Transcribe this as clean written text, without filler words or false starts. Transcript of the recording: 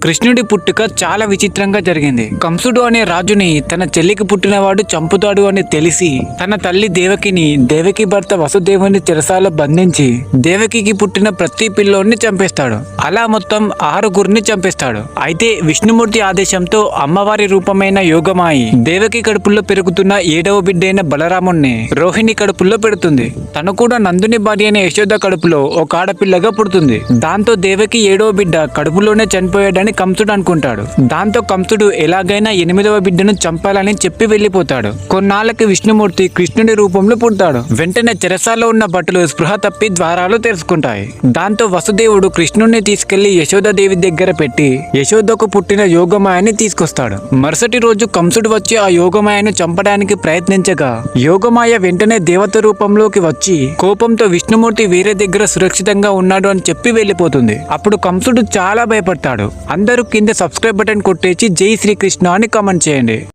కృష్ణుడి పుట్టుక చాలా విచిత్రంగా జరిగింది. కంసుడు అనే రాజుని తన చెల్లికి పుట్టినవాడు చంపుతాడు అని తెలిసి తన తల్లి దేవకిని, దేవకి భర్త వసుదేవుని చెరసాల బంధించి దేవకికి పుట్టిన ప్రతి పిల్లోడిని చంపేస్తాడు. అలా మొత్తం 6గురిని చంపేస్తాడు. అయితే విష్ణుమూర్తి ఆదేశంతో అమ్మవారి రూపమైన యోగమాయి దేవకి కడుపుల్లో పెరుగుతున్న 7వ బిడ్డైన బలరాముణ్ణి రోహిణి కడుపుల్లో పెడుతుంది. తను కూడా నందుని భార్య అయిన యశోద కడుపులో ఒక ఆడపిల్లగా పుడుతుంది. దాంతో దేవకి 7వ బిడ్డ కడుపులోనే చనిపోయాడని కంసుడు అనుకుంటాడు. దాంతో కంసుడు ఎలాగైనా 8వ బిడ్డను చంపాలని చెప్పి వెళ్లిపోతాడు. కొన్నాళ్ళకి విష్ణుమూర్తి కృష్ణుడి రూపంలో పుడతాడు. వెంటనే చెరసాలో ఉన్న భటులు స్పృహ తప్పి ద్వారాలు తెరుచుకుంటాయి. దాంతో వసుదేవుడు కృష్ణుడిని తీసుకెళ్లి యశోదాదేవి దగ్గర పెట్టి యశోదకు పుట్టిన యోగమాయని తీసుకొస్తాడు. మరుసటి రోజు కంసుడు వచ్చి ఆ యోగమాయను చంపడానికి ప్రయత్నించగా యోగమాయ వెంటనే దేవత రూపంలోకి వచ్చి కోపంతో విష్ణుమూర్తి వేరే దగ్గర సురక్షితంగా ఉన్నాడు అని చెప్పి వెళ్లిపోతుంది. అప్పుడు కంసుడు చాలా భయపడతాడు. అందరూ కింద సబ్స్క్రైబ్ బటన్ కొట్టేసి జై శ్రీకృష్ణ అని కామెంట్ చేయండి.